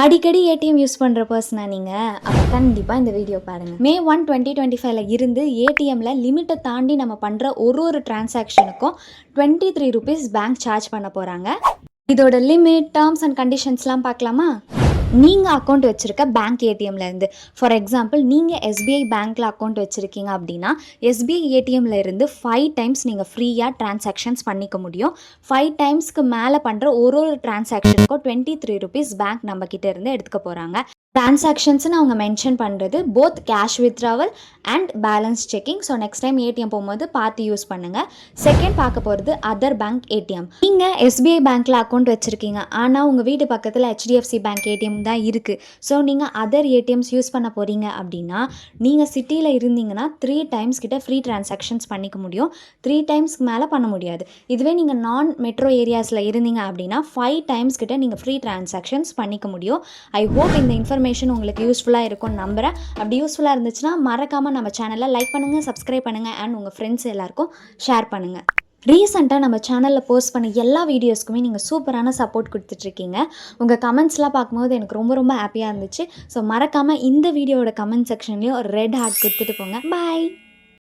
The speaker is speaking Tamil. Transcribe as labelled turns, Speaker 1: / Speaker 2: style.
Speaker 1: அடிக்கடி ஏடிஎம் யூஸ் பண்ணுற பர்சனா நீங்கள் அப்போ கண்டிப்பாக இந்த வீடியோ பாருங்கள். May 1, 2025 இருந்து ஏடிஎம்மில் லிமிட்டை தாண்டி நம்ம பண்ணுற ஒரு டிரான்சாக்ஷனுக்கும் ₹23 பேங்க் சார்ஜ் பண்ண போகிறாங்க. இதோட லிமிட், டேர்ம்ஸ் அண்ட் கண்டிஷன்ஸ்லாம் பார்க்கலாமா? நீங்கள் அக்கௌண்ட் வச்சுருக்க பேங்க் ஏடிஎம்லேருந்து, ஃபார் எக்ஸாம்பிள் நீங்கள் எஸ்பிஐ பேங்க்கில் அக்கௌண்ட் வச்சுருக்கீங்க அப்படின்னா எஸ்பிஐ ஏடிஎம்மில் இருந்து 5 டைம்ஸ் நீங்கள் ஃப்ரீயாக டிரான்சாக்ஷன்ஸ் பண்ணிக்க முடியும். 5 டைம்ஸ்க்கு மேலே பண்ணுற ஒரு டிரான்சாக்ஷனுக்கும் ₹23 பேங்க் நம்மக்கிட்ட இருந்து எடுத்துக்க போகிறாங்க. டிரான்சாக்ஷன்ஸ்னு அவங்க மென்ஷன் பண்ணுறது both cash withdrawal and balance checking. So next time ATM போகும்போது பார்த்து யூஸ் பண்ணுங்கள். செகண்ட் பார்க்க போகிறது அதர் பேங்க் ஏடிஎம். நீங்கள் எஸ்பிஐ பேங்க்கில் அக்கௌண்ட் வச்சுருக்கீங்க, ஆனால் உங்கள் வீட்டு பக்கத்தில் ஹெச்டிஎஃப்சி பேங்க் ஏடிஎம் தான் இருக்குது. ஸோ நீங்கள் அதர் ஏடிஎம்ஸ் யூஸ் பண்ண போகிறீங்க அப்படின்னா நீங்கள் சிட்டியில் இருந்தீங்கன்னா 3 டைம்ஸ் கிட்ட ஃப்ரீ டிரான்சாக்ஷன்ஸ் பண்ணிக்க முடியும். 3 டைம்ஸ்க்கு மேலே பண்ண முடியாது. இதுவே நீங்கள் நான் மெட்ரோ ஏரியாஸில் இருந்தீங்க அப்படின்னா 5 டைம்ஸ் கிட்ட நீங்கள் ஃப்ரீ டிரான்சாக்ஷன்ஸ் பண்ணிக்க முடியும். ஐ ஹோப் இந்த இன்ஃபர்மேஷன் உங்களுக்கு யூஸ்ஃபுல்லாக இருக்கும்னு நம்புகிறேன். அப்படி யூஸ்ஃபுல்லாக இருந்துச்சுன்னா மறக்காமல் நம்ம சேனலை லைக் பண்ணுங்கள், சப்ஸ்கிரைப் பண்ணுங்கள் அண்ட் உங்கள் ஃப்ரெண்ட்ஸ் எல்லாருக்கும் ஷேர் பண்ணுங்கள். ரீசெண்டாக நம்ம சேனலில் போஸ்ட் பண்ண எல்லா வீடியோஸ்க்குமே நீங்கள் சூப்பரான சப்போர்ட் கொடுத்துட்ருக்கீங்க. உங்கள் கமெண்ட்ஸ்லாம் பார்க்கும்போது எனக்கு ரொம்ப ஹாப்பியாக இருந்துச்சு. ஸோ மறக்காமல் இந்த வீடியோட கமெண்ட் செக்ஷன்லேயும் ஒரு ரெட் ஹார்ட் கொடுத்துட்டு போங்க. பாய்.